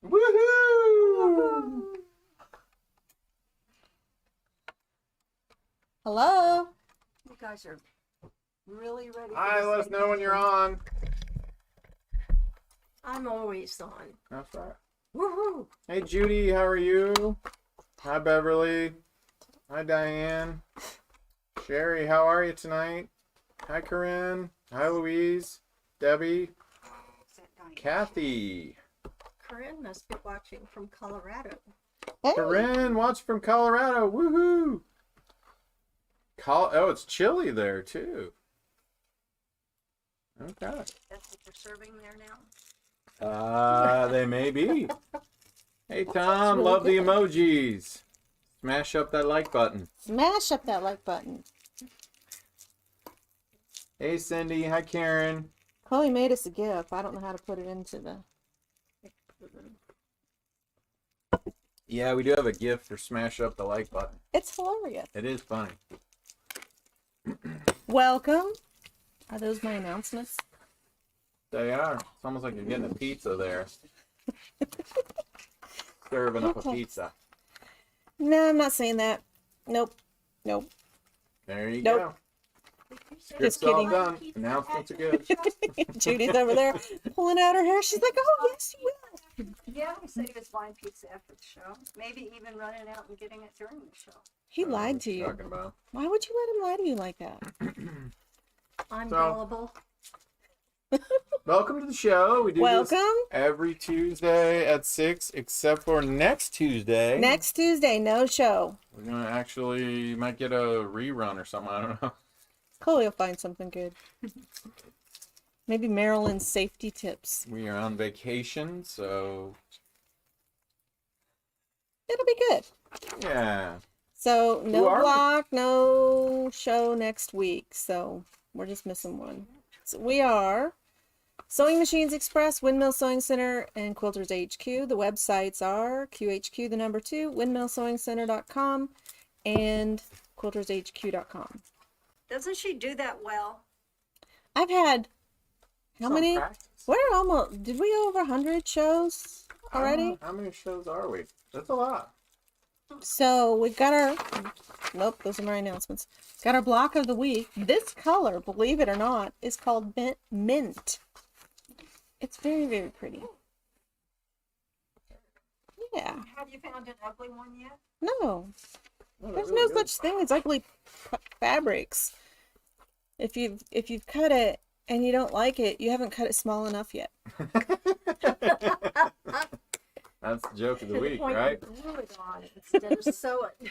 Woohoo! Hello. You guys are really ready. Hi, let us know when you're on. I'm always on. That's right. Woohoo! Hey, Judy, how are you? Hi, Beverly. Hi, Diane. Sherry, how are you tonight? Hi, Corinne. Hi, Louise. Debbie. Kathy. Corinne must be watching from Colorado. Hey. Corinne, watch from Colorado. Woohoo! Oh, it's chilly there, too. Okay. That's what they're serving there now. They may be. Hey, Tom, really love the good. emojis. Smash up that like button. Smash up that like button. Hey, Cindy. Hi, Karen. Chloe made us a GIF. I don't know how to put it into the... Yeah, we do have a gift for smash up the like button. It's hilarious. It is funny. Welcome. Are those my announcements? They are. It's almost like you're getting a pizza there. Serving up a Okay. pizza. No, I'm not saying that. Nope. Nope. There you Nope. go. Just Script's all kidding. done. Announcements are good. Judy's over there pulling out her hair. She's like, oh, yes, you will. Yeah, he said he was buying pizza after the show. Maybe even running out and getting it during the show. He I don't know lied what to you're you. talking about. Why would you let him lie to you like that? I'm So- gullible. Welcome to the show. We do this Welcome. every Tuesday at 6, except for next Tuesday. Next Tuesday, no show. We're going to actually, might get a rerun or something. I don't know. Chloe will find something good. Maybe Maryland's safety tips. We are on vacation, so It'll be good. yeah. So Who no are we? block, no show next week. So we're just missing one. So we are Sewing Machines Express, Windmill Sewing Center, and Quilters HQ. The websites are QHQ, the number 2, windmillsewingcenter.com, and quiltershq.com. Doesn't she do that well? I've had, how Some many? practice. We're almost, did we over 100 shows already? How many shows are we? That's a lot. So we've got our, nope, those are my announcements. Got our block of the week. This color, believe it or not, is called mint. It's very, very pretty. Yeah. Have you found an ugly one yet? No, Oh, they're there's really no good. such thing as ugly fabrics. If you've cut it and you don't like it, you haven't cut it small enough yet. That's the joke of the week, Point right? the glue it on it instead of sew it.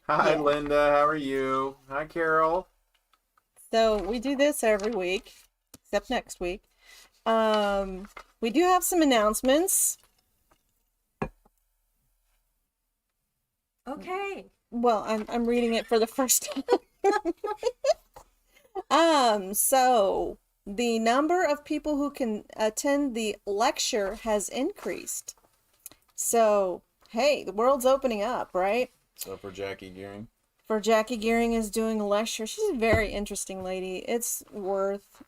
Hi, Yeah. Linda. How are you? Hi, Carol. So we do this every week, except next week. We do have some announcements. Okay. Well, I'm reading it for the first time. So the number of people who can attend the lecture has increased. So, hey, the world's opening up, right? So for Jackie Gearing. For Jackie Gearing is doing a lecture. She's a very interesting lady. It's worth,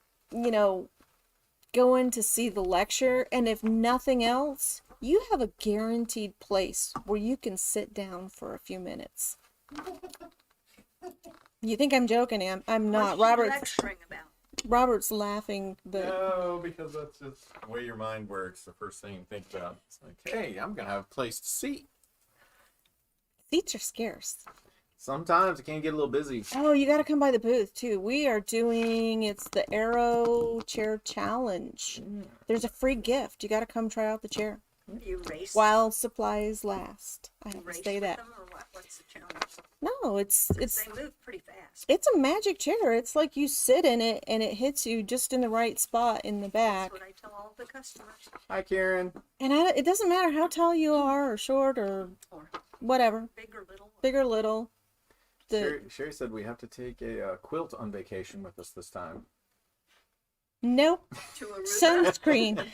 going to see the lecture. And if nothing else, you have a guaranteed place where you can sit down for a few minutes. You think I'm joking? I'm not. What's she Robert's lecturing about? laughing. No, because that's just the way your mind works. The first thing you think about. It's like, hey, I'm going to have a place to seat. Seats are scarce. Sometimes it can get a little busy. Oh, you got to come by the booth too. We are doing, it's the Arrow Chair Challenge. There's a free gift. You got to come try out the chair Do you race? while supplies last. I have to Race say with that. them or what? What's the challenge? No, it's They move pretty fast. it's a magic chair. It's like you sit in it and it hits you just in the right spot in the back. That's what I tell all the customers. Hi, Karen. And it doesn't matter how tall you are or short or Or whatever, big or little. big or little. Sherry said we have to take a quilt on vacation with us this time. Nope. To Aruba. Sunscreen.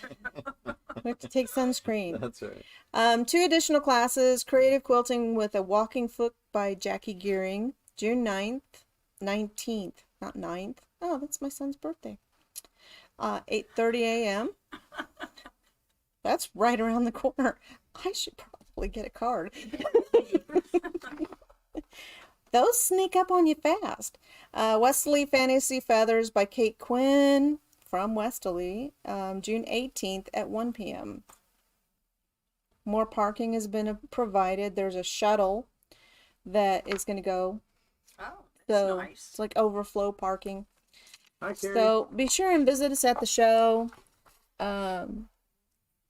We have to take sunscreen. That's right. 2 additional classes, Creative Quilting with a Walking Foot by Jackie Gearing, June 19th, not 9th. Oh, that's my son's birthday. 8:30 a.m. That's right around the corner. I should probably get a card. Those sneak up on you fast. Westerly Fantasy Feathers by Kate Quinn from Westerly, June 18th at 1 p.m. More parking has been provided. There's a shuttle that is going to go. Oh, So that's it's nice. like overflow parking. Hi, Carrie. So be sure and visit us at the show.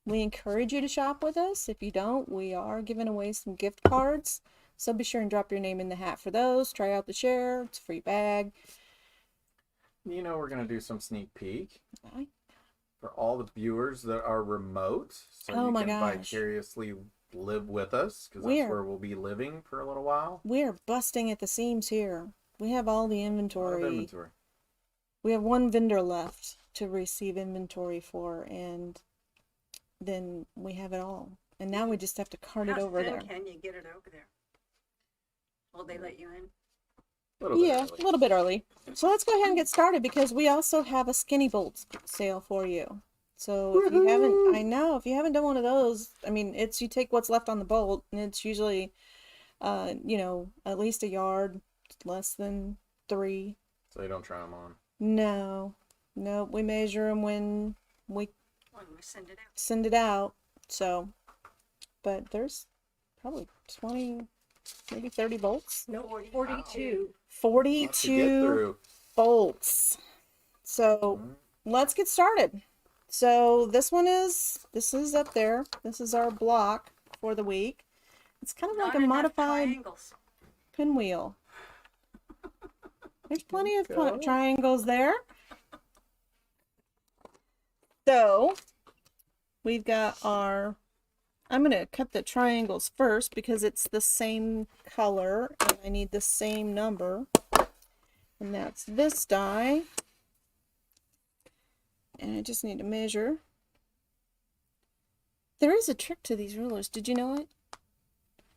We encourage you to shop with us. If you don't, we are giving away some gift cards. So be sure and drop your name in the hat for those. Try out the chair. It's a free bag. You know we're gonna do some sneak peek I- for all the viewers that are remote, so Oh you my can gosh. vicariously live with us, because We that's are- where we'll be living for a little while. We are busting at the seams here. We have all the A lot of inventory. inventory. We have one vendor left to receive inventory for, and then we have it all. And now we just have to cart it How over soon there. can you get it over there? Will they let you in? Little bit Yeah, early. a little bit early. So let's go ahead and get started because we also have a Skinny Bolts sale for you. So if you haven't, I know, if you haven't done one of those, I mean, it's you take what's left on the bolt, and it's usually, you know, at least a yard, less than 3. So you don't try them on. No, we measure them when we When we send it out. send it out. So, but there's probably 20, maybe 30 bolts. No, 42. Lots to get 42 through. bolts. So let's get started. So this is up there. This is our block for the week. It's kind of like Not a enough modified triangles. pinwheel. There's plenty of Go. triangles there. So we've got our, I'm going to cut the triangles first because it's the same color and I need the same number. And that's this die. And I just need to measure. There is a trick to these rulers. Did you know it?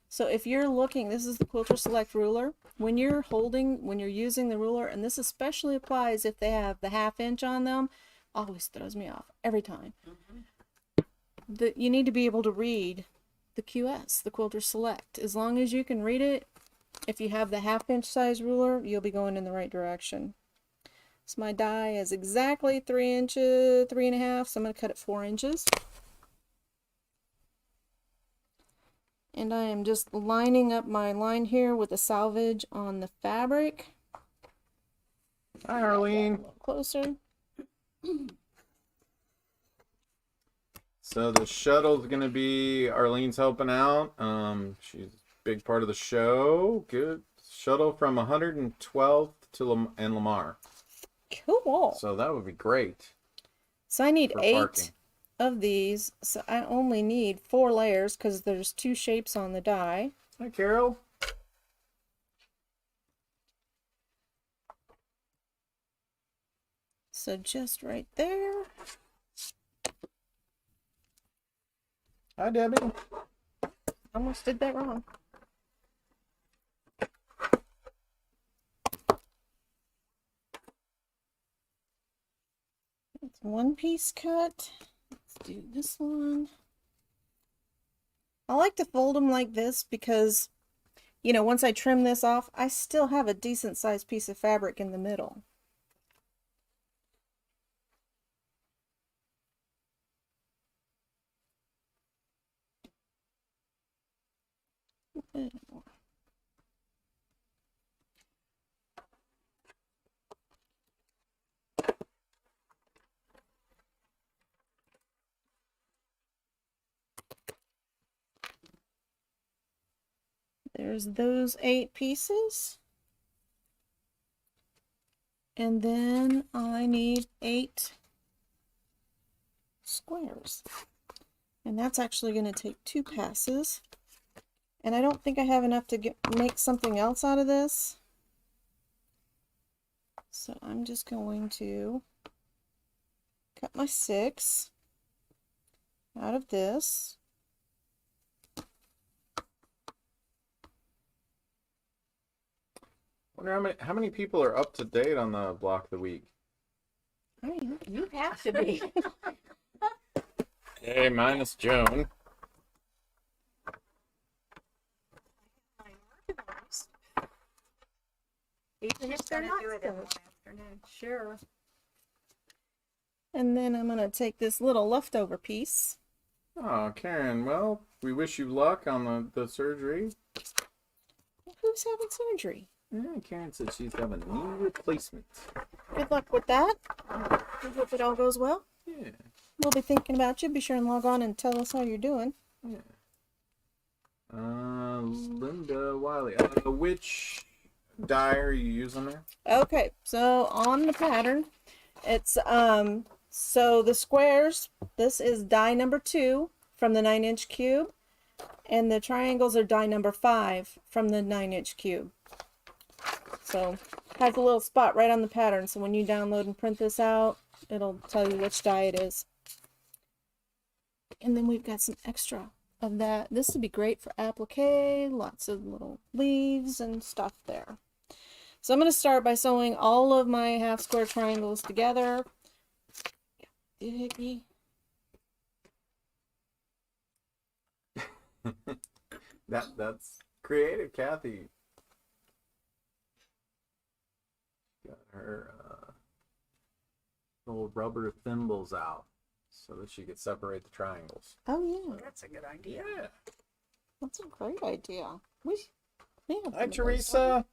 So if you're looking, this is the Quilter Select ruler. When you're using the ruler, and this especially applies if they have the 1/2 inch on them, always throws me off every time. You need to be able to read the QS, the Quilter Select. As long as you can read it, if you have the 1/2 inch size ruler, you'll be going in the right direction. So my die is exactly 3 inches, 3.5, so I'm going to cut it 4 inches. And I am just lining up my line here with the salvage on the fabric. Hi, Arlene. A little closer. So the shuttle's gonna be Arlene's helping out. She's a big part of the show. Good shuttle from 112th to and Lamar. Cool. So that would be great. So I need for 8 parking. of these. So I only need 4 layers because there's 2 shapes on the die. Hi, Carol. So just right there. Hi, Debbie. Almost did that wrong. It's 1 piece cut. Let's do this one. I like to fold them like this because, you know, once I trim this off, I still have a decent sized piece of fabric in the middle. There's those 8 pieces. And then I need 8 squares. And that's actually going to take 2 passes. And I don't think I have enough to make something else out of this. So I'm just going to cut my 6 out of this. Wonder how many people are up to date on the block of the week. I am. You have to be. Hey, minus Joan. Even if Just they're gonna not do it in one finished. afternoon. Sure. And then I'm gonna take this little leftover piece. Oh, Karen, well, we wish you luck on the surgery. Who's having surgery? Yeah, Karen said she's having a knee replacement. Good luck with that. I hope it all goes well. Yeah, We'll be thinking about you. Be sure and log on and tell us how you're doing. yeah. Linda Wiley. Which die are you using there? Okay, so on the pattern, it's so the squares, this is die number 2 from the 9-inch cube, and the triangles are die number 5 from the 9-inch cube. So has a little spot right on the pattern, so when you download and print this out, it'll tell you which die it is. And then we've got some extra of that. This would be great for applique, lots of little leaves and stuff there. So I'm going to start by sewing all of my half square triangles together. Doohickey. That's creative, Kathy. Got her little rubber thimbles out so that she could separate the triangles. Oh yeah, That's a good idea. Yeah. that's a great idea. We have Hi, some of those, Teresa.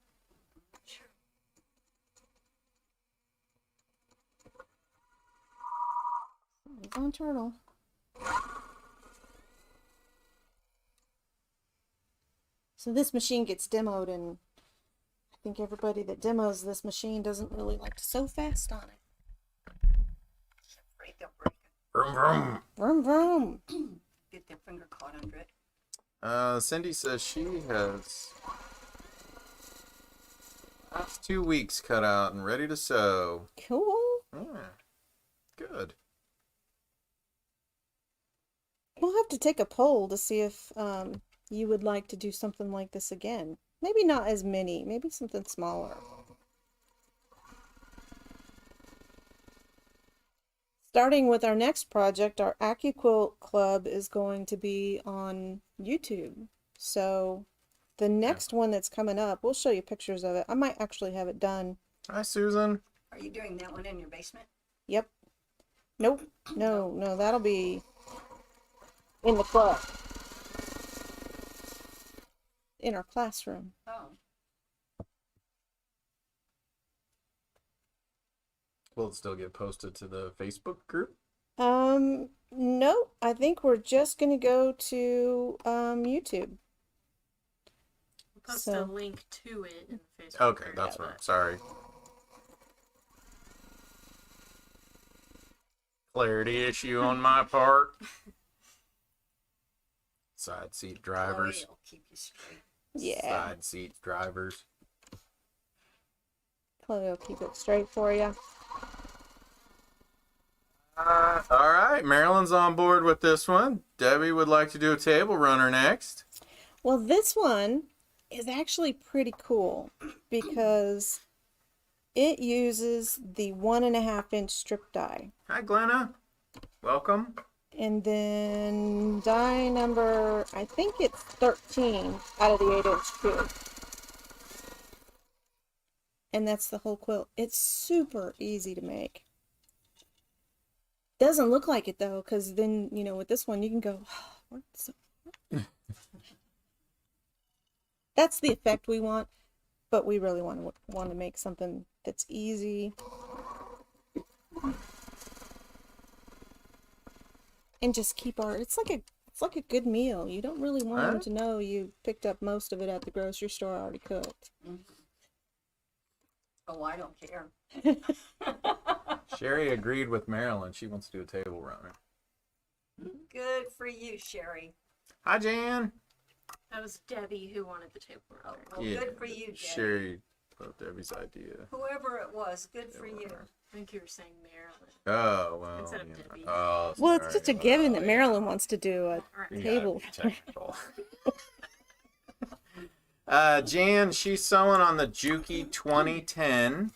It's on turtle. So this machine gets demoed, and I think everybody that demos this machine doesn't really like to sew fast on it. Afraid they'll break it. Vroom, vroom. Vroom vroom. Get their finger caught under it. Cindy says she has last 2 weeks cut out and ready to sew. Cool. Yeah. Good. We'll have to take a poll to see if you would like to do something like this again. Maybe not as many, maybe something smaller. Starting with our next project, our AccuQuilt Club is going to be on YouTube. So the next one that's coming up, we'll show you pictures of it. I might actually have it done. Hi, Susan. Are you doing that one in your basement? Yep. Nope. No, that'll be in the club. In our classroom. Oh. Will it still get posted to the Facebook group? No, I think we're just gonna go to YouTube. We'll post So- a link to it in the Facebook Okay, group, that's what. but- Sorry. Clarity issue on my part. Side seat drivers. Chloe will keep you straight. Yeah, Side seat drivers. Chloe will keep it straight for you. All right, Marilyn's on board with this one. Debbie would like to do a table runner next. Well, this one is actually pretty cool because it uses the 1.5-inch strip die. Hi, Glenna. Welcome. And then die number, I think it's 13 out of the 8-inch cube. And that's the whole quilt. It's super easy to make. Doesn't look like it though, because then, you know, with this one you can go, oh, what's that's the effect we want, but we really want to make something that's easy. And just keep our, it's like a good meal. You don't really want them to know you picked up most of it at the grocery store already cooked. Oh, I don't care. Sherry agreed with Marilyn. She wants to do a table runner. Good for you, Sherry. Hi, Jan. That was Debbie who wanted the table Oh, runner. well, good for you, Debbie. Sherry put Debbie's idea. Whoever it was, good for you. I think you were saying Marilyn. Oh, well. Instead of you know. Debbie. Oh, Well, it's sorry. just a given that Oh, Marilyn wants to do a Alright. You gotta table. be technical. Jan, she's sewing on the Juki 2010.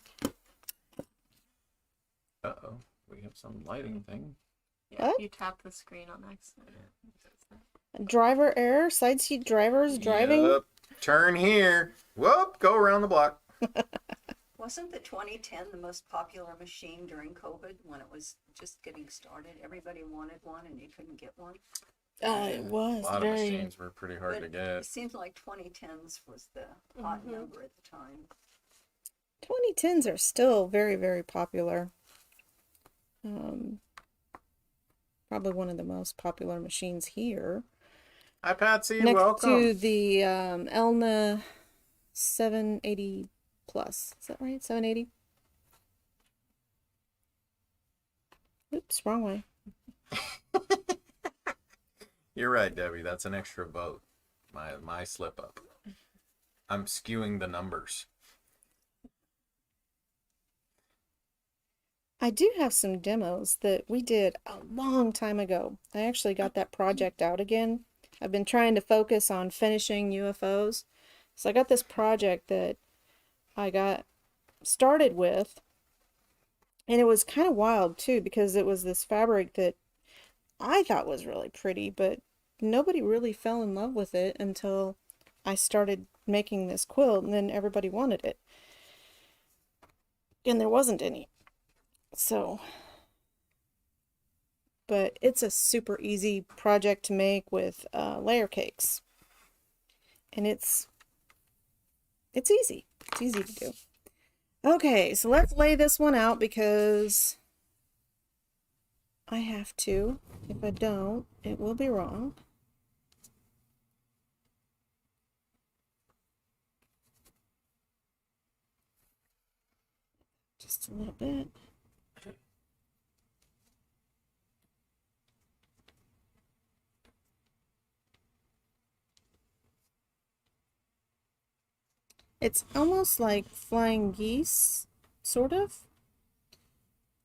Uh-oh, we have some lighting thing. Yeah, What? if you tap the screen on accident, it does that. Driver error. Side seat drivers driving. Yep. Turn here. Whoop. Go around the block. Wasn't the 2010 the most popular machine during COVID when it was just getting started? Everybody wanted one and you couldn't get one. It was A lot very. of machines were pretty hard to But get. it seems like 2010s was the hot number at the time. 2010s are still very, very popular. Probably one of the most popular machines here. Hi, Patsy. Next Welcome. to the Elna 780 Plus. Is that right? 780? Oops, wrong way. You're right, Debbie. That's an extra vote. My slip up. I'm skewing the numbers. I do have some demos that we did a long time ago. I actually got that project out again. I've been trying to focus on finishing UFOs. So I got this project that I got started with. And it was kind of wild too, because it was this fabric that I thought was really pretty, but nobody really fell in love with it until I started making this quilt, and then everybody wanted it. And there wasn't any. So, but it's a super easy project to make with layer cakes. And it's easy. It's easy to do. Okay, so let's lay this one out because I have to. If I don't, it will be wrong. Just a little bit. It's almost like flying geese, sort of.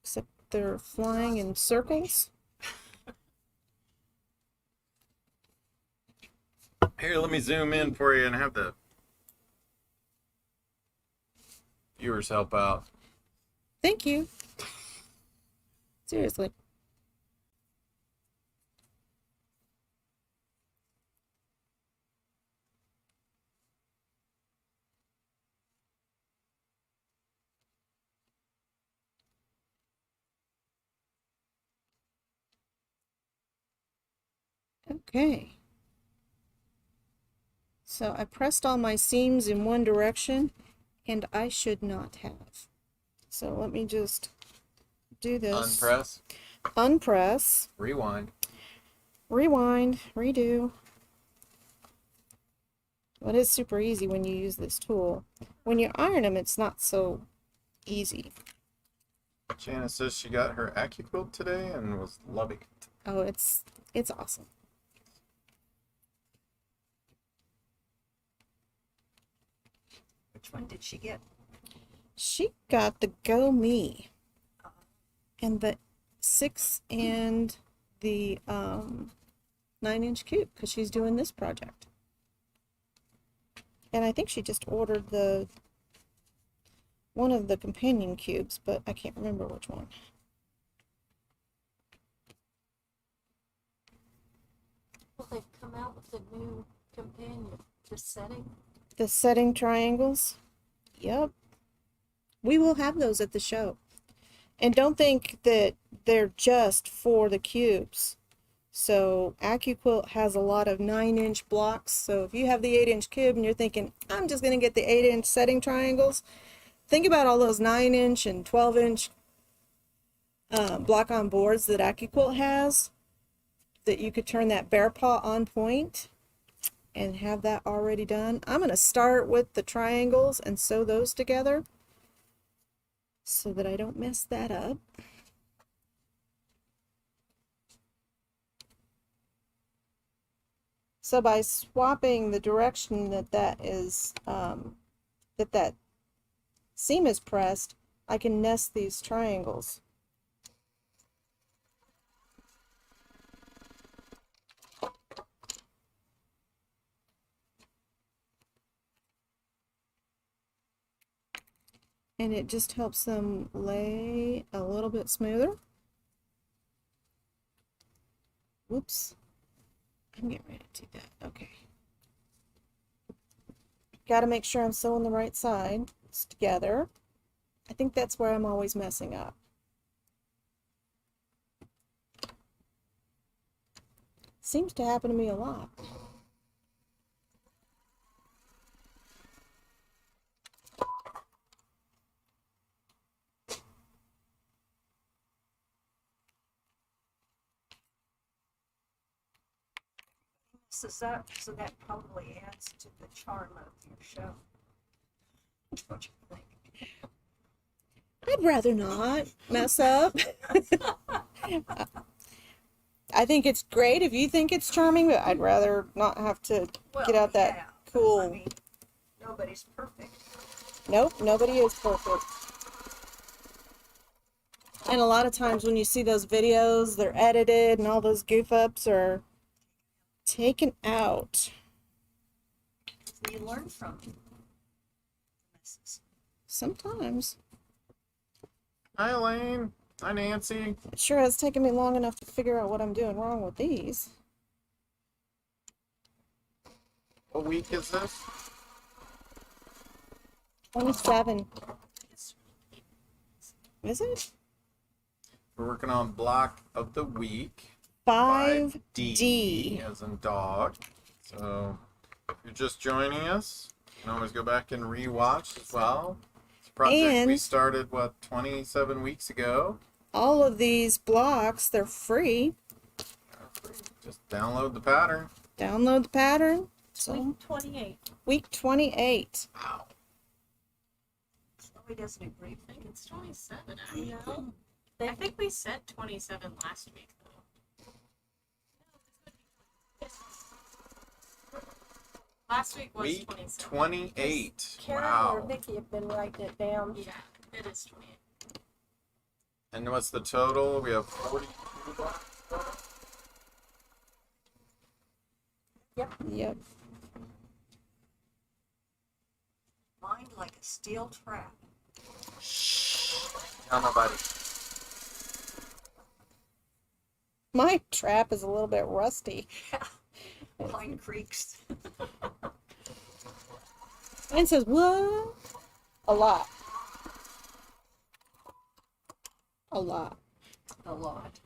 Except they're flying in circles. Here, let me zoom in for you and have the viewers help out. Thank you. Seriously. Okay. So I pressed all my seams in one direction, and I should not have. So let me just do this. Unpress, Unpress. rewind. Rewind. Redo. Well, it is super easy when you use this tool. When you iron them, it's not so easy. Janice says she got her AccuQuilt today and was loving it. Oh, it's awesome. Which one did she get? She got the Go Me and the 6 and the 9-inch cube because she's doing this project. And I think she just ordered the one of the companion cubes, but I can't remember which one. Well, they've come out with a new companion, the setting. The setting triangles. Yep. We will have those at the show. And don't think that they're just for the cubes. So AccuQuilt has a lot of 9-inch blocks. So if you have the 8-inch cube and you're thinking, I'm just going to get the 8-inch setting triangles, think about all those 9-inch and 12-inch block on boards that AccuQuilt has, that you could turn that bear paw on point and have that already done. I'm going to start with the triangles and sew those together so that I don't mess that up. So by swapping the direction that is that seam is pressed, I can nest these triangles. And it just helps them lay a little bit smoother. Oops. I'm getting ready to do that. Okay. Got to make sure I'm sewing the right side. It's together. I think that's where I'm always messing up. Seems to happen to me a lot. So that probably adds to the charm of your show. Don't you think? I'd rather not mess up. I think it's great if you think it's charming, but I'd rather not have to get out that yeah, 'cause, cool. I mean, nobody's perfect. Nope, nobody is perfect. And a lot of times when you see those videos, they're edited and all those goof ups are taken out. You learn from the messes. Sometimes. Hi, Elaine. Hi, Nancy. It sure has taken me long enough to figure out what I'm doing wrong with these. What week is this? 27. Is it? We're working on block of the week. 5D. As in dog. So, if you're just joining us, you can always go back and rewatch as well. It's a project we And- started, 27 weeks ago. All of these blocks, they're free. Just download the pattern. Download the pattern. So, Week 28. week 28. Wow. Chloe doesn't agree. I think it's 27, actually. No. I think we said 27 last week, though. Last week was Week 27. 28. Karen or Wow. Vicky have been writing it down. Yeah, it is 28. And what's the total? We have 42 blocks. Yep. Mind like a steel trap. Tell nobody. My trap is a little bit rusty. Pine creaks. Mine says, what? A lot. A lot. A lot.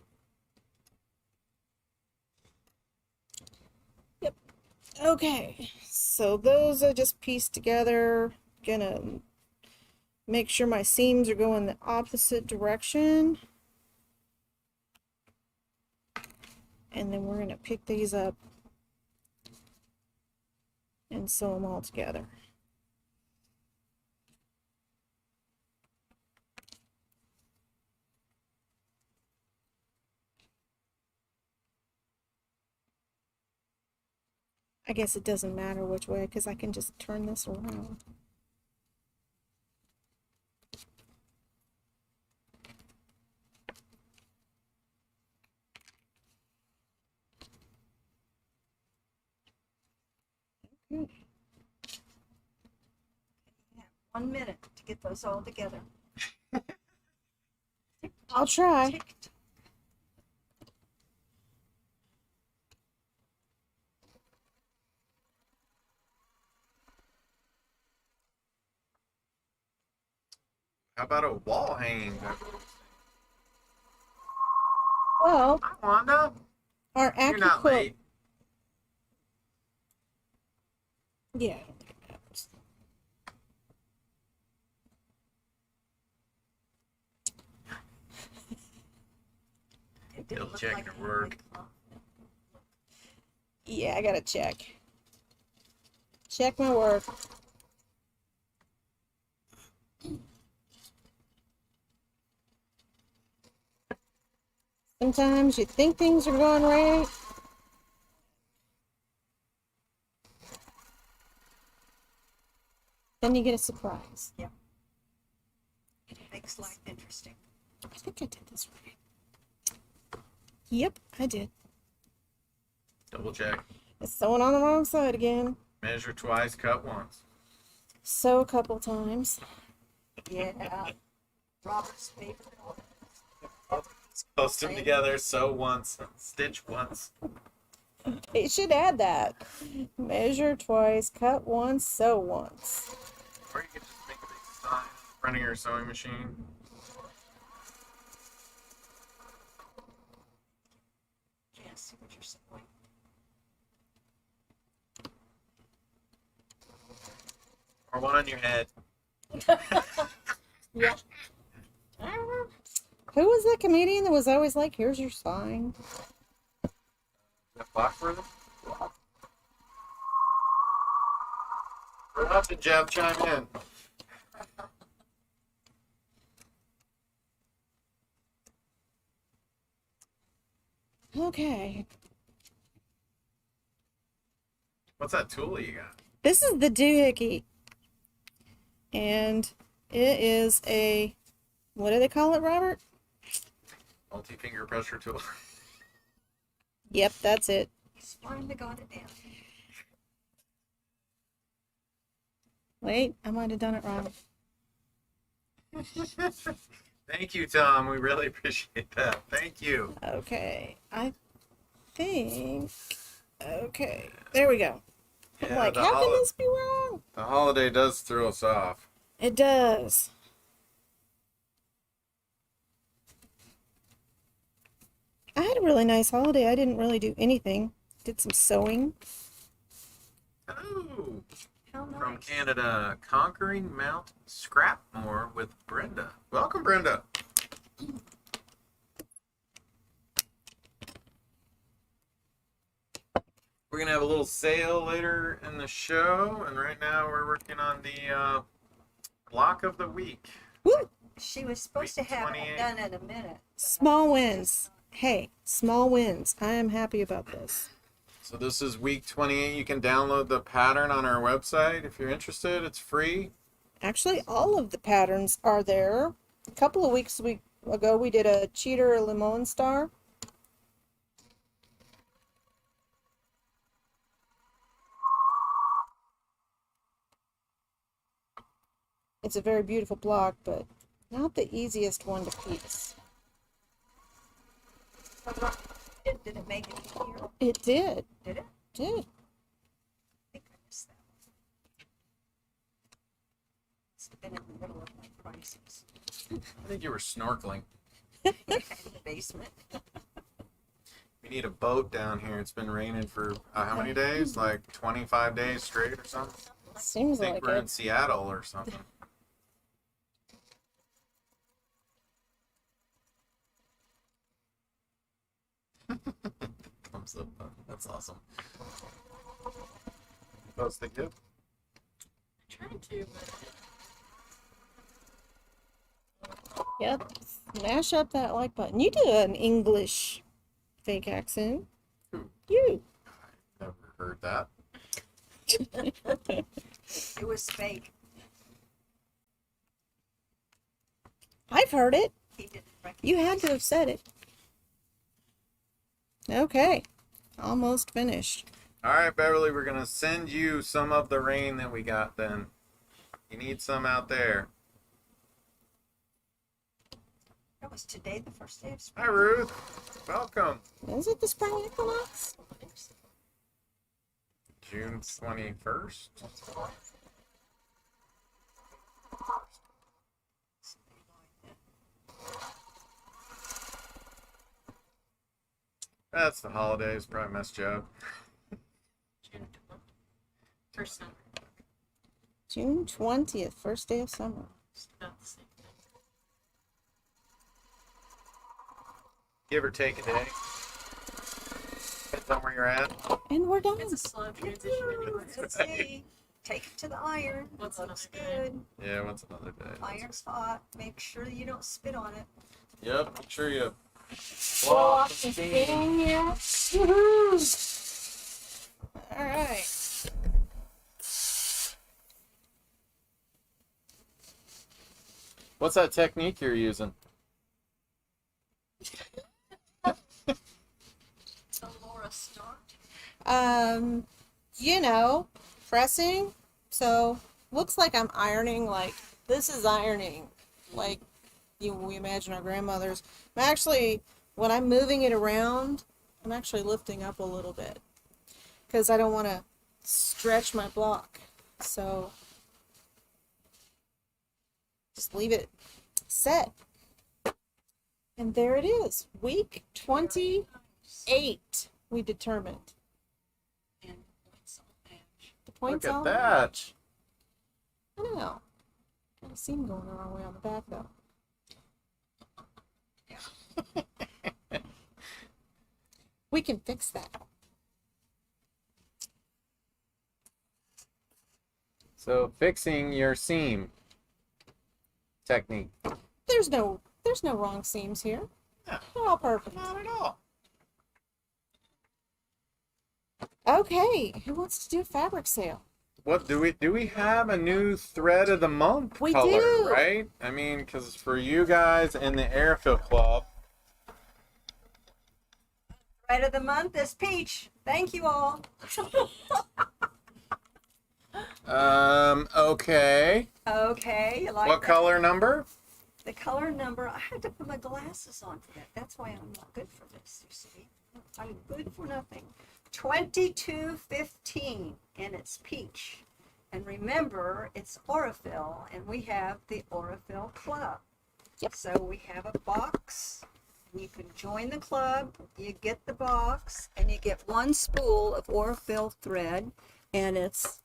Okay, so those I just pieced together. Gonna make sure my seams are going the opposite direction. And then we're gonna pick these up and sew them all together. I guess it doesn't matter which way because I can just turn this around. Okay. 1 minute to get those all together. I'll try. Tick, tock. How about a wall hanging? Well, Hi, Wanda. our You're not AccuQuilt. late. Yeah, I don't think it matters. It Double didn't look check like your it work. would come. Yeah, I gotta check. Check my work. Sometimes you think things are going right. Then you get a surprise. Makes life interesting. I think I did this right. Yep, I did. Double check. It's sewing on the wrong side again. Measure twice, cut once. Sew a couple times. Yeah. Robert's favorite. Post them together, sew once, stitch once. It should add that. Measure twice, cut once, sew once. Or you could just make a big sign in front of your sewing machine. Can't see what you're saying. Or one on your head. Yeah. Who was that comedian that was always like, here's your sign? Jeff Blackford? We're up to Jeff, chime in. Okay. What's that tool you got? This is the doohickey. And it is a, what do they call it, Robert? Multi-finger pressure tool. Yep, that's it. He's finally got it down. Wait, I might have done it wrong. Thank you, Tom. We really appreciate that. Thank you. Okay, I think, okay, there we go. I'm like, the, how can this be wrong? the holiday does throw us off. It does. I had a really nice holiday. I didn't really do anything. Did some sewing. Oh, How nice. from Canada, Conquering Mount Scrapmore with Brenda. Welcome, Brenda. We're going to have a little sale later in the show, and right now we're working on the block of the week. Woo! She was supposed to Week have 28. it done in a minute. Small wins. Hey, small wins. I am happy about this. So this is week 28. You can download the pattern on our website if you're interested. It's free. Actually, all of the patterns are there. A couple of weeks ago, we did a cheater limon star. It's a very beautiful block, but not the easiest one to piece. Did it make it easier? It did. Did it? Did. I think I missed that one. It's been in the middle of my crisis. I think you were snorkeling. In the basement. We need a boat down here. It's been raining for how many days? Like 25 days straight or something? I Seems think like we're in it. Seattle or something. Thumbs up. That's awesome. Post the gift. I tried to, but Yep. Smash up that like button. You do an English fake accent. Who? You. Never heard that. It was fake. I've heard it. He didn't recognize You had to have said it. Okay. Almost finished. All right, Beverly, we're going to send you some of the rain that we got then. You need some out there. That was today, the first day of spring. Hi, Ruth. Welcome. Is it the spring equinox? June 21st. That's the holidays. Probably messed you up. June 12th. First summer. June 20th, first day of summer. It's about the same thing. Give or take a day. Depends on where you're at. And we're done. It's a slow transition anyway. Let's see. Take it to the iron. What's Looks another day? good. Yeah, what's another day? Iron's hot. Make sure you don't spit on it. Yep, make sure you Blow off the steam here. Woohoo! All right. What's that technique you're using? So Laura, start. You know, pressing. So looks like I'm ironing. Like this is ironing. Like we imagine our grandmothers. Actually, when I'm moving it around, I'm actually lifting up a little bit because I don't want to stretch my block. So just leave it set. And there it is. Week 28, we determined. And points on edge. The points Look at on that. I don't know. Kind of seam going the wrong way on the back though. We can fix that. So fixing your seam technique. There's no wrong seams here. Yeah. They're all perfect. Not at all. Okay, who wants to do a fabric sale? What do we have a new thread of the month We color, do. right? I mean, because for you guys in the Airfield Club, Thread of the month is peach. Thank you all. okay. Okay, you like What that? color number? The color number, I had to put my glasses on for that. That's why I'm not good for this, you see. I'm good for nothing. 2215, and it's peach. And remember, it's Aurifil, and we have the Aurifil Club. Yep. So we have a box. You can join the club, you get the box, and you get one spool of Aurifil thread, and it's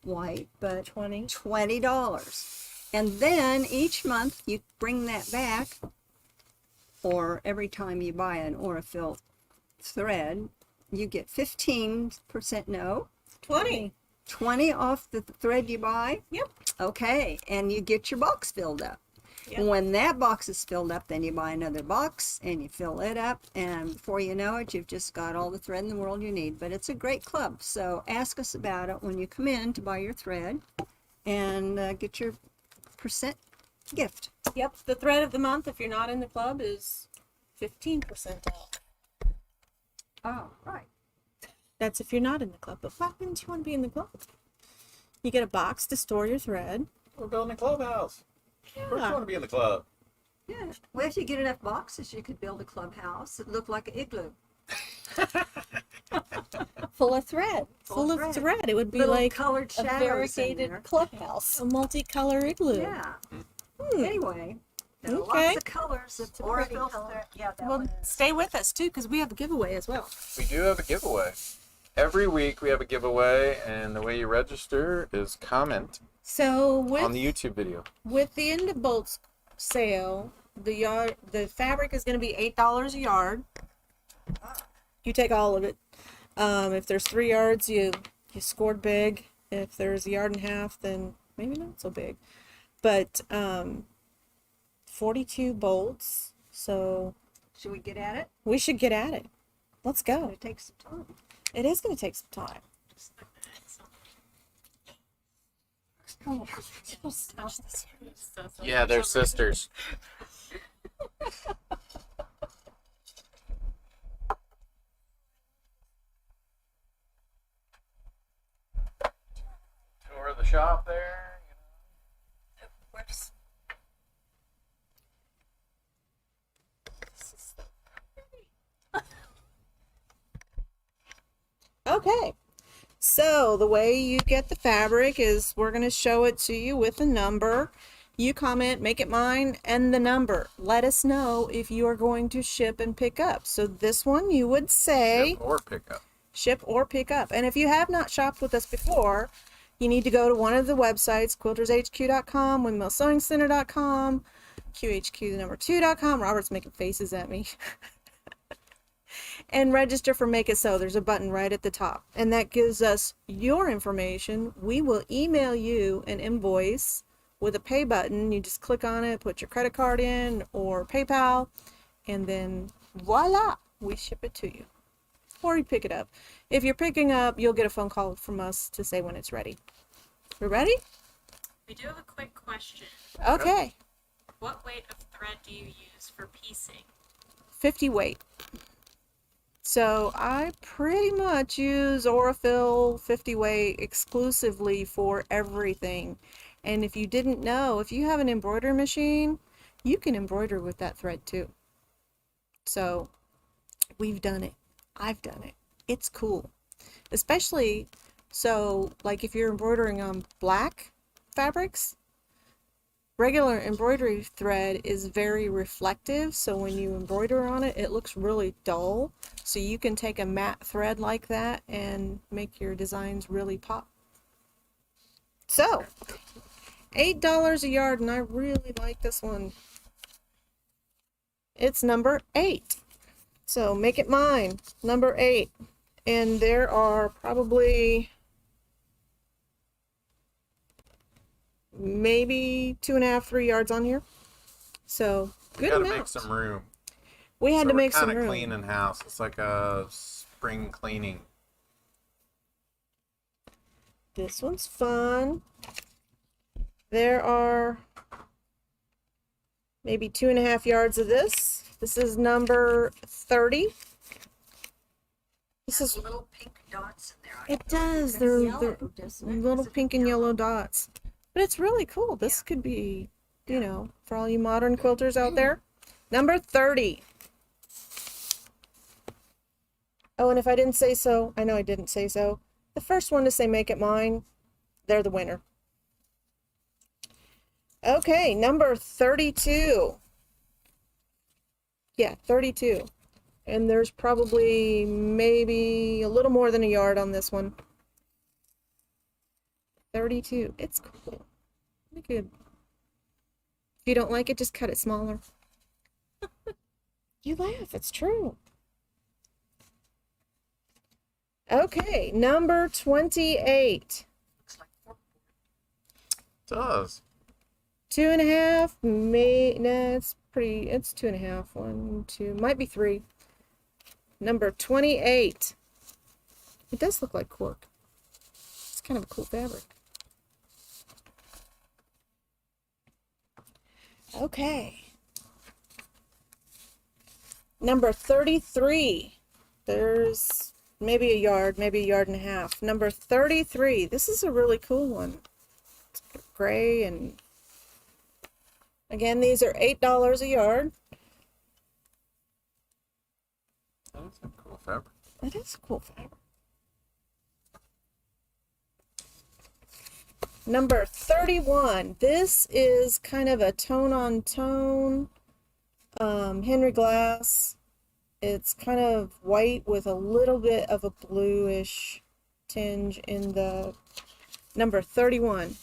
white, but $20. And then each month you bring that back, or every time you buy an Aurifil thread, you get 15%, no, 20. 20 off the thread you buy. Yep. Okay, and you get your box filled up. Yep. When that box is filled up, then you buy another box and you fill it up, and before you know it, you've just got all the thread in the world you need. But it's a great club, so ask us about it when you come in to buy your thread, and get your percent gift. Yep, the thread of the month, if you're not in the club, is 15% off. Oh, right. That's if you're not in the club. But why wouldn't you want to be in the club? You get a box to store your thread. We're building a clubhouse. Of course you Yeah. want to be in the club. Yeah. Well, if you get enough boxes, you could build a clubhouse that looked like an igloo. Full of thread. Full of thread. It would be Little like colored a shadows in there. variegated clubhouse. A multicolor igloo. Yeah. Hmm. Anyway, there are Okay. lots of colors of a pretty Aurifil color. thread. Yeah, that Well, one is. stay with us too, because we have a giveaway as well. We do have a giveaway. Every week we have a giveaway, and the way you register is comment So on the YouTube video. with the end of bolts sale, the fabric is going to be $8 a yard. You take all of it. If there's 3 yards, you scored big. If there's a yard and a half, then maybe not so big. But 42 bolts. So Should we get at it? we should get at it. Let's go. It takes some time. It is going to take some time. Yeah, they're sisters. Tour of the shop there. Whoops. Okay, so the way you get the fabric is we're going to show it to you with a number. You comment, make it mine, and the number. Let us know if you are going to ship and pick up. So this one you would say Ship or pickup. ship or pick up. And if you have not shopped with us before, you need to go to one of the websites, quiltershq.com, windmillsewingcenter.com, QHQ2.com. Robert's making faces at me. And register for Make It So. There's a button right at the top. And that gives us your information. We will email you an invoice with a pay button. You just click on it, put your credit card in or PayPal, and then voila, we ship it to you. Or you pick it up. If you're picking up, you'll get a phone call from us to say when it's ready. We ready? We do have a quick question. Okay. What weight of thread do you use for piecing? 50 weight. So I pretty much use Aurifil 50 weight exclusively for everything. And if you didn't know, if you have an embroidery machine, you can embroider with that thread too. So we've done it. I've done it. It's cool. Especially, so like if you're embroidering on black fabrics, regular embroidery thread is very reflective, so when you embroider on it, it looks really dull. So you can take a matte thread like that and make your designs really pop. So, $8 a yard, and I really like this one. It's number 8. So make it mine, number 8. And there are probably maybe 2.5, 3 yards on here. So We good gotta amount. make some room. We had to make some Kind of room. cleaning house. It's like a spring cleaning. This one's fun. There are maybe 2.5 yards of this. This is number 30. This is little pink dots in there. It does. They're Yellow, doesn't it? little Is it pink and yellow dots. But it's really cool. This could be, you know, for all you modern quilters out there. Number 30. Oh, and if I didn't say so, I know I didn't say so. The first one to say make it mine, they're the winner. Okay, number 32. Yeah, 32. And there's probably maybe a little more than a yard on this one. 32. It's cool. Pretty good. If you don't like it, just cut it smaller. You laugh, it's true. Okay, number 28. Looks like fork. It does. 2.5, nah, it's pretty, it's 2.5. 1, 2, might be 3. Number 28. It does look like cork. It's kind of a cool fabric. Okay. Number 33. There's maybe a yard, maybe a yard and a half. Number 33. This is a really cool one. It's gray, and again, these are $8 a yard. That's a cool fabric. That is a cool fabric. Number 31. This is kind of a tone-on-tone Henry Glass. It's kind of white with a little bit of a bluish tinge in the number 31.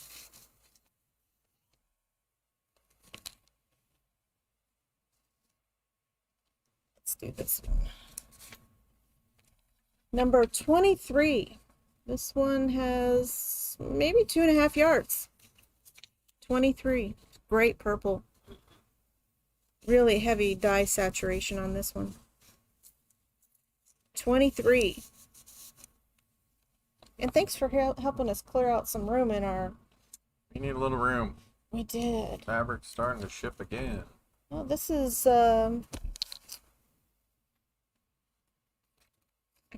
Let's do this one. Number 23. This one has maybe 2.5 yards. 23. Great purple. Really heavy dye saturation on this one. 23. And thanks for helping us clear out some room in our... We need a little room. We did. Fabric's starting to ship again. Well, this is... I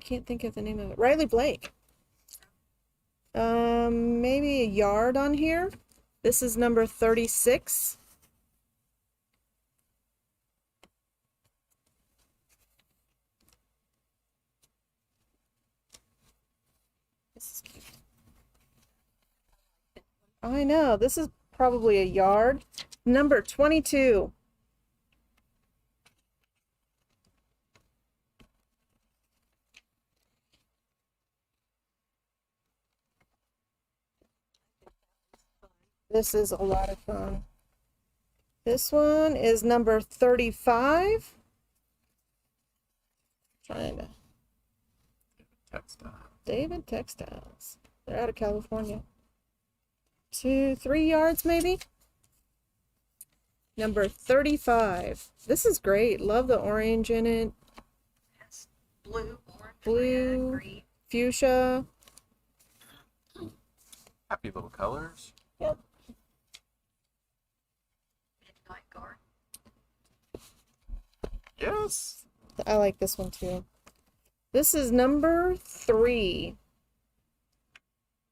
can't think of the name of it. Riley Blake. Maybe a yard on here. This is number 36. This is cute. I know. This is probably a yard. Number 22. This is a lot of fun. This one is number 35. Trying to... Textile. David Textiles. They're out of California. 2, 3 yards maybe? Number 35. This is great. Love the orange in it. That's blue, orange, Blue. red, green. Fuchsia. Happy little colors. Yep. Midnight garden. Yes. I like this one too. This is number 3.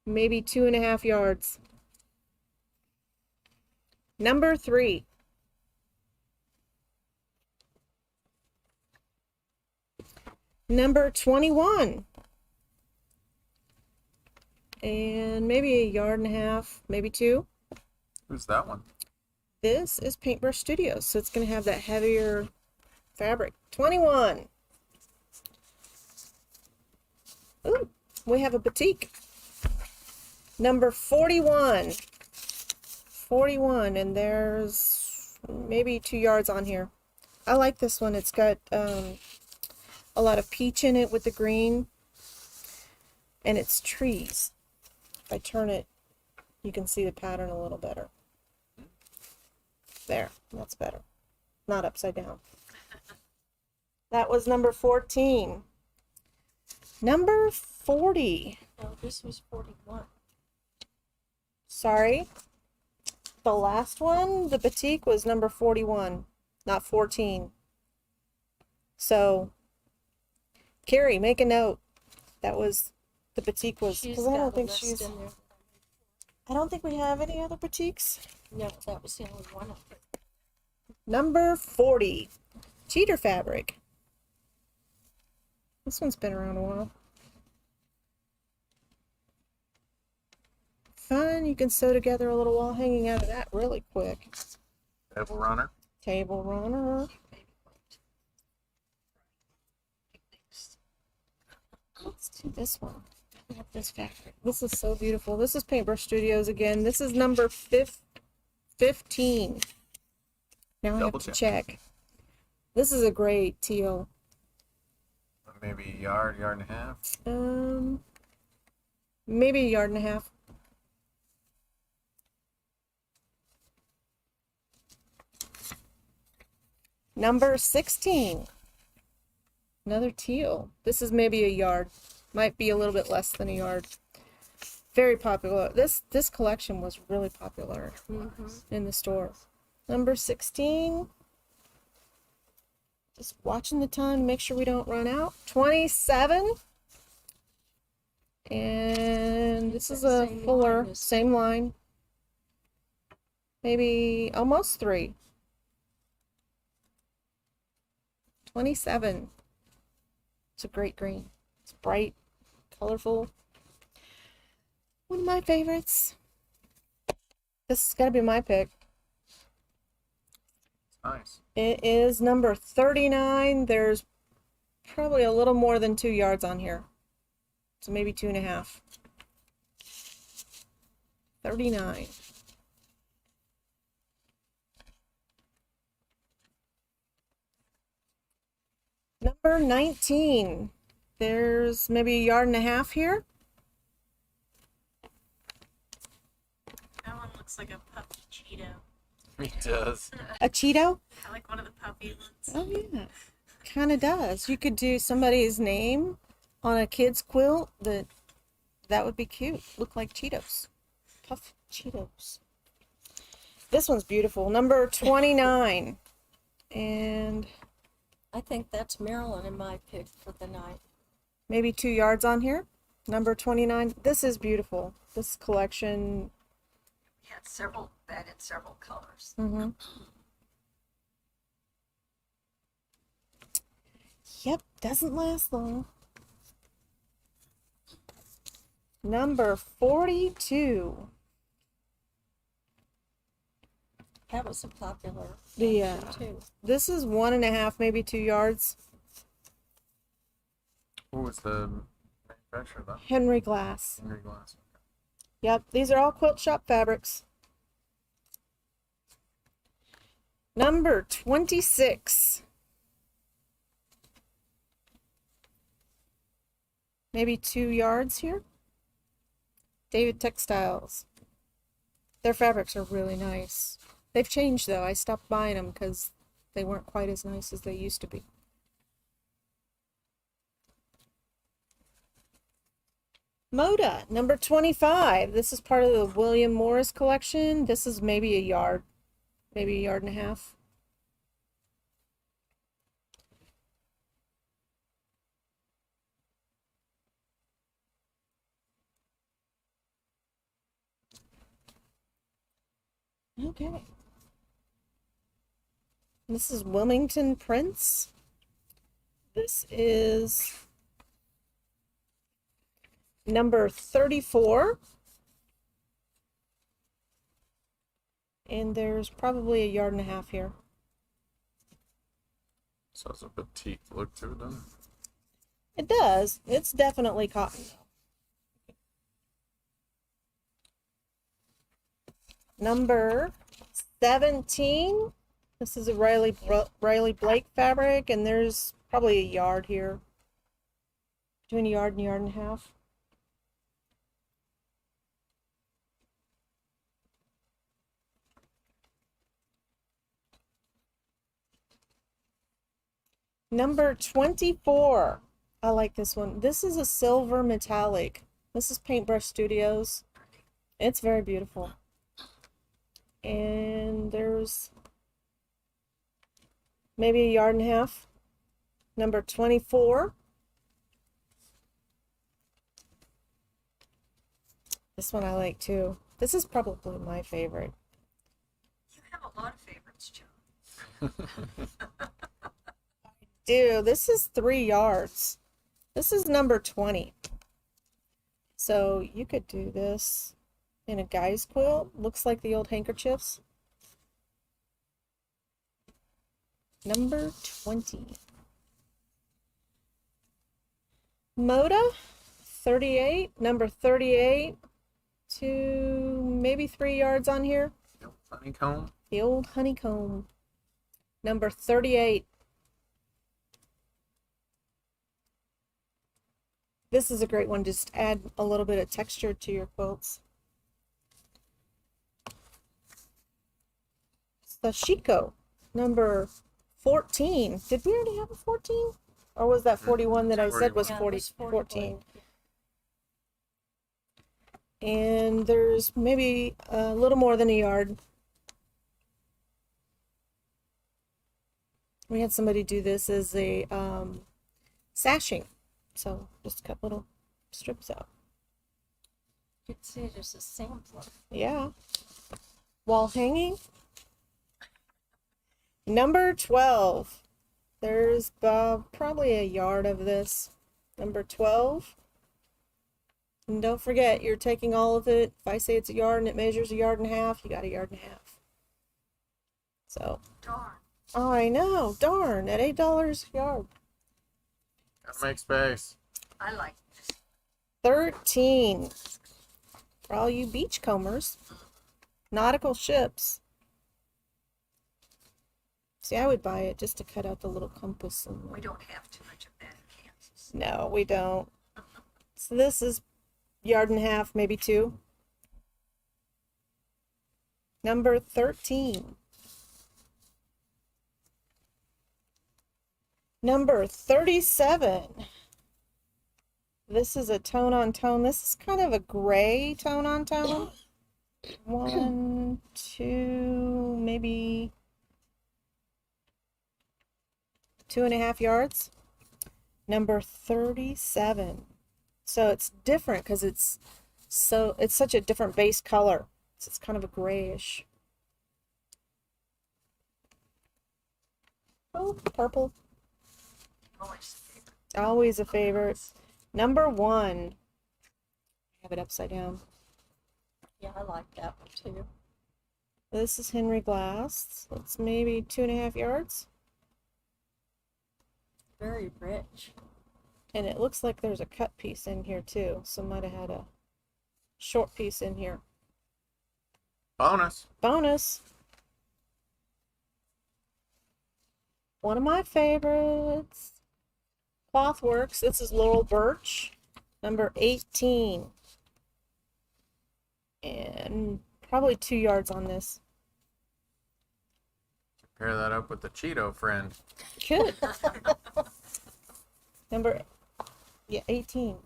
Maybe 2.5 yards. Number 3. Number 21. And maybe a yard and a half, maybe 2. Who's that one? This is Paintbrush Studios, so it's going to have that heavier fabric. 21. Ooh, we have a batik. Number 41. 41, and there's maybe 2 yards on here. I like this one. It's got a lot of peach in it with the green, and it's trees. If I turn it, you can see the pattern a little better. There, that's better. Not upside down. That was number 14. Number 40. No, this was 41. Sorry. The last one, the batik, was number 41, not 14. So, Carrie, make a note. That was, the batik was, She's because I got don't a think list she's, in there. I don't think we have any other batiks. No, that was the only one of it. Number 40, cheater fabric. This one's been around a while. Fun, you can sew together a little wall hanging out of that really quick. Table runner. Table runner. Let's do this one. I love this fabric. This is so beautiful. This is Paintbrush Studios again. This is number 15. Now I have Double to check. check. This is a great teal. Maybe a yard and a half. Maybe a yard and a half. Number 16. Another teal. This is maybe a yard. Might be a little bit less than a yard. Very popular. This collection was really popular in the store. Number 16. Just watching the time to make sure we don't run out. 27. And this is a Same fuller, line as- same line. Maybe almost 3. 27. It's a great green. It's bright, colorful. One of my favorites. This has got to be my pick. Nice. It is number 39. There's probably a little more than 2 yards on here. So maybe 2.5. 39. Number 19. There's maybe a yard and a half here. That one looks like a puppy Cheeto. It does. A Cheeto? I like one of the puppy ones. Oh, yeah. Kind of does. You could do somebody's name on a kid's quilt. That would be cute. Look like Cheetos. Puff Cheetos. This one's beautiful. Number 29. And I think that's Marilyn and my pick for the night. maybe 2 yards on here. Number 29. This is beautiful. This collection. Yeah, it's several, that in several colors. Yep, doesn't last long. Number 42. That was a popular Yeah. option, too. This is 1.5, maybe 2 yards. Who was the manufacturer of that? Henry Glass. Henry Glass. Yep, these are all quilt shop fabrics. Number 26. Maybe 2 yards here. David Textiles. Their fabrics are really nice. They've changed though. I stopped buying them because they weren't quite as nice as they used to be. Moda, number 25. This is part of the William Morris collection. This is maybe a yard and a half. Okay. This is Wilmington Prince. This is number 34. And there's probably 1.5 yards here. So it's a petite look to it, doesn't it? It does. It's definitely cotton. Number 17. This is a Riley Blake fabric, and there's probably 1 yard here. Between 1 yard and 1.5 yards. Number 24. I like this one. This is a silver metallic. This is Paintbrush Studios. It's very beautiful. And there's maybe 1.5 yards. Number 24. This one I like too. This is probably my favorite. You have a lot of favorites, Joan. Dude, this is 3 yards. This is number 20. So you could do this in a guy's quilt. Looks like the old handkerchiefs. Number 20. Moda, 38. Number 38 to maybe 3 yards on here. Honeycomb. The old honeycomb. Number 38. This is a great one. Just add a little bit of texture to your quilts. Sashiko, number 14. Did we already have a 14? Or was that 41 that I said was 14? And there's maybe a little more than 1 yard. We had somebody do this as a sashing. So just cut little strips out. You could see there's a sampler. Yeah. Wall hanging. Number 12. There's probably 1 yard of this. Number 12. And don't forget, you're taking all of it. If I say it's 1 yard and it measures 1.5 yards, you got 1.5 yards. So. Darn. Oh, I know. Darn. At $8 a yard. Gotta make space. I like this. 13. For all you beachcombers. Nautical ships. See, I would buy it just to cut out the little compass. And We don't have too much of that in Kansas. no, we don't. So this is 1.5 yards, maybe 2. Number 13. Number 37. This is a tone on tone. This is kind of a gray tone on tone. 1, 2, maybe 2.5 yards. Number 37. So it's different because it's such a different base color. So it's kind of a grayish. Oh, purple. Always a favorite. Always a favorite. Number 1. Have it upside down. Yeah, I like that one too. This is Henry Glass. That's maybe 2.5 yards. Very rich. And it looks like there's a cut piece in here too. So might have had a short piece in here. Bonus. Bonus. One of my favorites. Clothworks. This is Laurel Birch. Number 18. And probably 2 yards on this. Pair that up with the Cheeto friend. Good. Number, 18.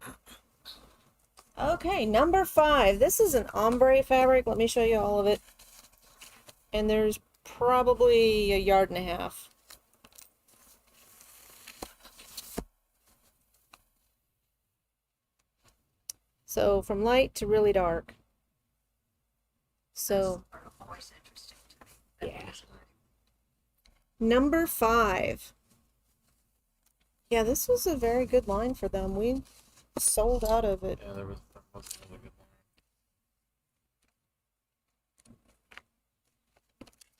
Okay, number 5. This is an ombre fabric. Let me show you all of it. And there's probably 1.5 yards. So from light to really dark. So Are always interesting to me. yeah. Number 5. Yeah, this was a very good line for them. We sold out of it. Yeah, that was a really good one.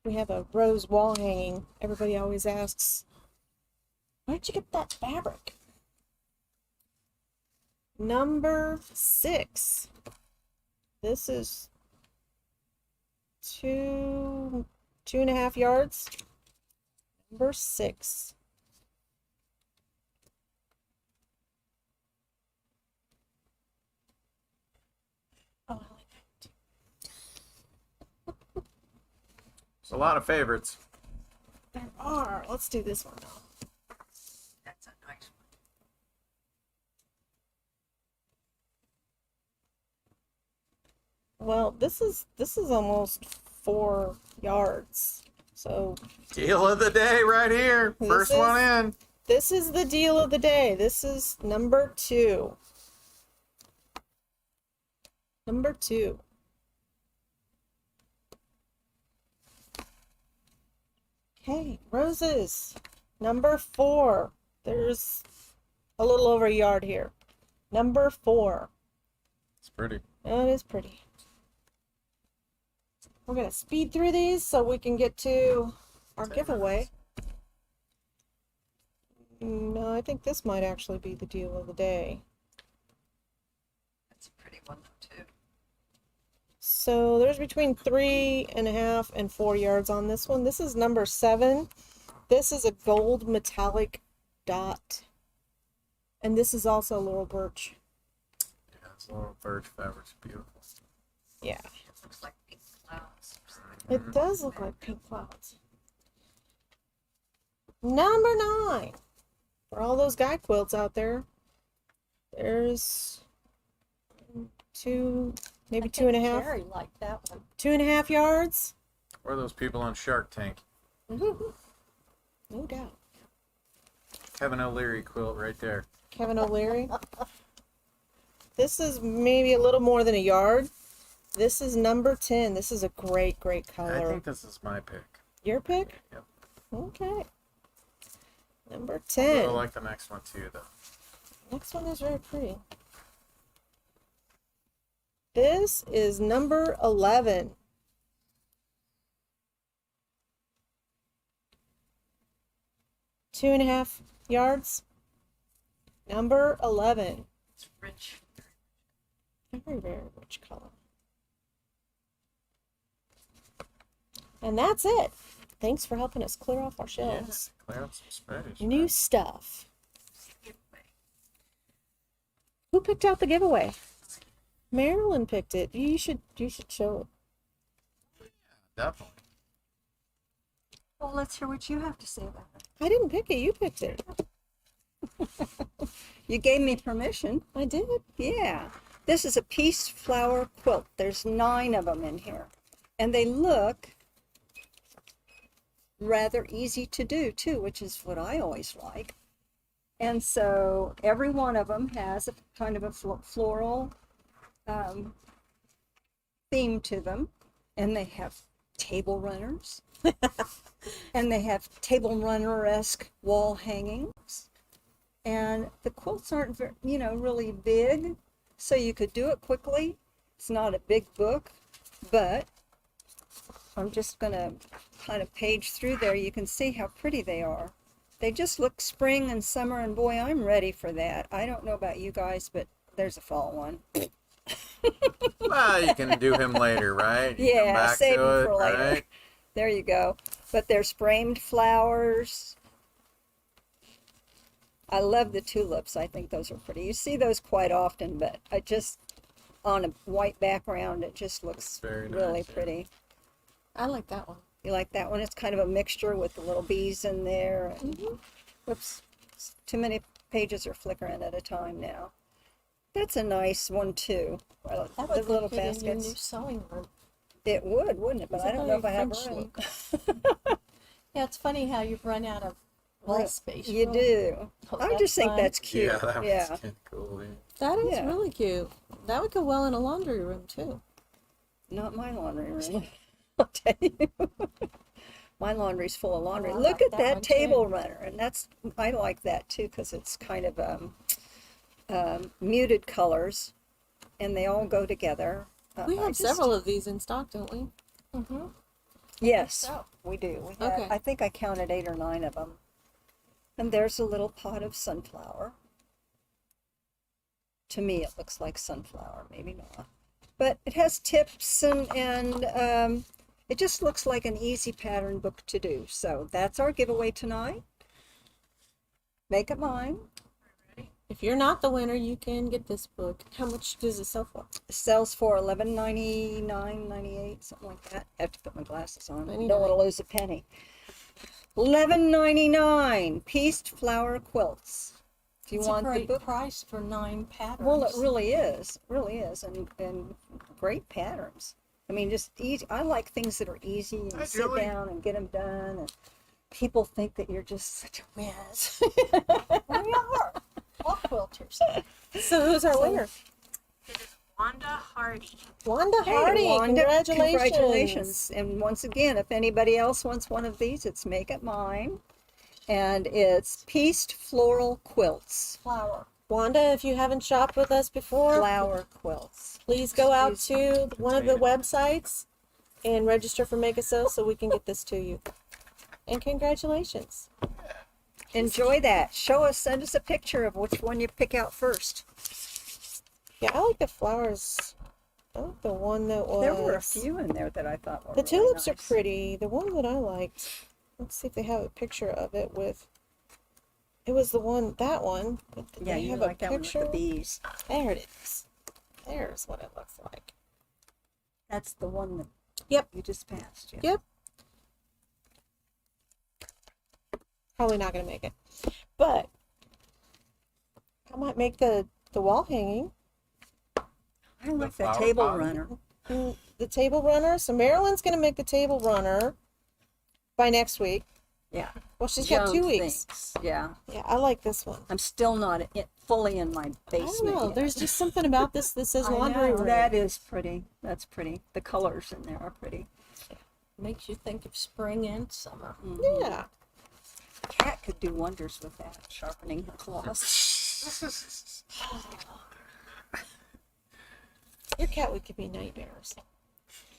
We have a rose wall hanging. Everybody always asks, where'd you get that fabric? Number 6. This is 2.5 yards. Number 6. Oh, I like that. There's a lot of favorites. There are. Let's do this one now. That's a nice one. Well, this is almost 4 yards. So Deal of the day right here. This First is- one in. this is the deal of the day. This is number 2. Number 2. Okay, roses. Number 4. There's a little over a yard here. Number 4. It's pretty. That is pretty. We're gonna speed through these so we can get to our giveaway. No, I think this might actually be the deal of the day. That's a pretty one though too. So there's between 3.5 and 4 yards on this one. This is number 7. This is a gold metallic dot. And this is also laurel birch. Yeah, it's a little birch fabric. It's beautiful. Yeah. It looks like pink clouds. It does look like pink clouds. Number 9. For all those guy quilts out there, there's 2, maybe 2.5. Jerry liked that one. 2.5 yards. Or those people on Shark Tank. No doubt. Kevin O'Leary quilt right there. Kevin O'Leary. This is maybe a little more than a yard. This is number 10. This is a great, great I color. think this is my pick. Your pick? Yep. Okay. Number I 10. like the next one too, though. Next one is very pretty. This is number 11. Two and a half yards. Number 11. It's rich. Very, very rich color. And that's it. Thanks for helping us clear off our shelves. Yeah, clear out some space. New stuff. Who picked out the giveaway? Marilyn picked it. You should show it. Definitely. Well, let's hear what you have to say about it. I didn't pick it. You picked it. You gave me permission. I did. Yeah. This is a peace flower quilt. There's 9 of them in here. And they look rather easy to do too, which is what I always like. And so every one of them has a kind of a floral theme to them. And they have table runners. And they have table runner-esque wall hangings. And the quilts aren't very, really big, so you could do it quickly. It's not a big book, but I'm just going to kind of page through there. You can see how pretty they are. They just look spring and summer, and boy, I'm ready for that. I don't know about you guys, but there's a fall one. Well, you can do him later, right? You come Yeah, back save to them it, for later. right? There you go. But there's framed flowers. I love the tulips. I think those are pretty. You see those quite often, but I just, on a white background, it just looks Very really nice, yeah. pretty. I like that one. You like that one? It's kind of a mixture with the little bees in there. And, whoops, too many pages are flickering at a time now. That's a nice one too. Well, That the would little fit in your new baskets. sewing room. It would, wouldn't it? But It's I a don't know if I very have French room. Yeah, it's funny how you've run out of wall space. You Oh, do. oh, I that's just think fun. that's cute. Yeah, that Yeah. was kinda cool. Yeah. That is Yeah. really cute. That would go well in a laundry room too. Not my laundry room. I'll tell you. My laundry's full of laundry. Oh, I Look like at that that one, table too. runner, and I like that too because it's kind of muted colors, and they all go together. We I have just- several of these in stock, don't we? Mm-hmm. Yes, so. we do. We Okay. I think I counted 8 or 9 of them. And there's a little pot of sunflower. To me, it looks like sunflower, maybe not. But it has tips and it just looks like an easy pattern book to do. So that's our giveaway tonight. Make it mine. If you're not the winner, you can get this book. How much does it sell for? It sells for $11.99, something like that. I have to put my glasses on. I don't want to lose a penny. $11.99 pieced flower quilts. If you It's want a the great book, price for 9 patterns. well, it really is, and great patterns. I mean, just easy. I like things that are easy and Hi, sit Julie. down and get them done. And people think that you're just such a whiz. We are. All quilters. So who's our winner? It is Wanda Hardy. Wanda Hey, Hardy. Wanda, Congratulations. congratulations. And once again, if anybody else wants one of these, it's Make It Mine. And it's pieced floral quilts. Flower. Wanda, if you haven't shopped with us before, Flower quilts. please go out Excuse to one of the websites and register for Make a Sew so we can get this to you. And congratulations. Enjoy that. Send us a picture of which one you pick out first. Yeah, I like the flowers. I like the one that was. There were a few in there that I thought were The really tulips are nice. pretty. The one that I liked. Let's see if they have a picture of it with. It was that one. But Yeah, they you have like a that one with picture. the bees. There it is. There's what it looks like. That's the one that Yep. you just passed. Yeah. Yep. Probably not gonna make it, but I might make the wall hanging, I like the flower table pot? runner. the table runner. So Marilyn's gonna make the table runner by next week. Yeah. Well, she's got 2 Joan weeks. thinks. Yeah. Yeah, I like this one. I'm still not fully in my I basement. don't know. yet. There's just something about this that says I laundry know. room. That is pretty. That's pretty. The colors in there are pretty. Makes you think of spring and summer. Yeah. Cat could do wonders with that, sharpening her claws. Your cat would give me nightmares.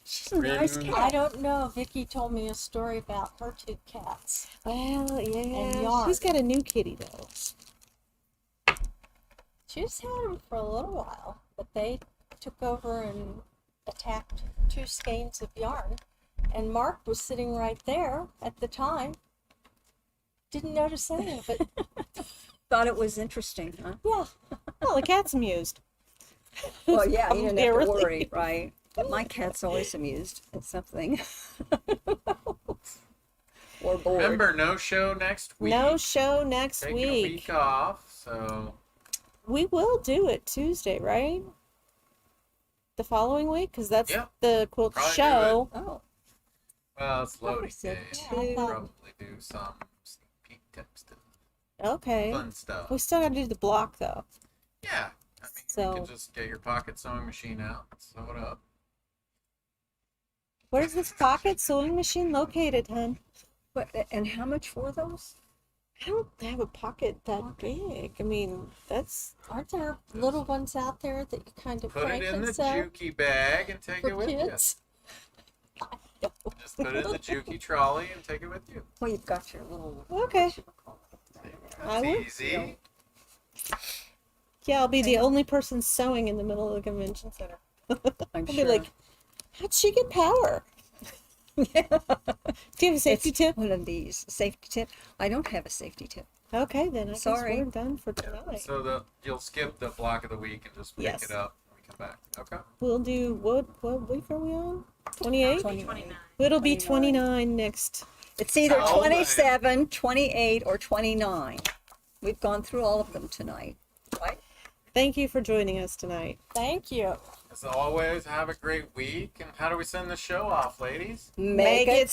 She's a nice Written- cat. I don't know. Vicky told me a story about her 2 cats. Well, yeah. yarn. She's got a new kitty though. She's had them for a little while, but they took over and attacked 2 skeins of yarn. And Mark was sitting right there at the time. Didn't notice any of it. Thought it was interesting, huh? Yeah. Well, the cat's amused. Well, yeah, you didn't Yeah, have to really. worry, right? But my cat's always amused at something. Or bored. Remember, no show next week. No show next Taking week. a week off, so We will do it Tuesday, right? The following week, because that's Yep. the quilt Probably do show. Oh, well, it's loading said day. two. We'll probably do some sneak peek type stuff, Okay. fun stuff. We still got to do the block though. Yeah, I mean, So- you can just get your pocket sewing machine out, and sew it up. Where's this pocket sewing machine located, hon? but and how much for those? I don't have a pocket that big. I mean, that's Aren't there little ones out there that you kind of Put it crank in and the sew jukey bag and take it for with kids? you. Just put it in the jukey trolley and take it with you. Well, you've got your little. okay. I That's will. easy. Yeah, I'll be the only person sewing in the middle of the convention center. I'm I'll sure. be like, how'd she get power? Do you have a safety It's tip? one of these safety tip. I don't have a safety tip. Okay, then I Sorry. guess we're done for tonight. So you'll skip the block of the week and just pick Yes. it up when we come back. Okay. We'll do what week are we on? 28? 29. It'll be 29. 29 next. It's either Oh, 27, 28, or 29. We've gone through all of them tonight, right? Thank you for joining us tonight. Thank you. As always, have a great week. And how do we send the show off, ladies? Make it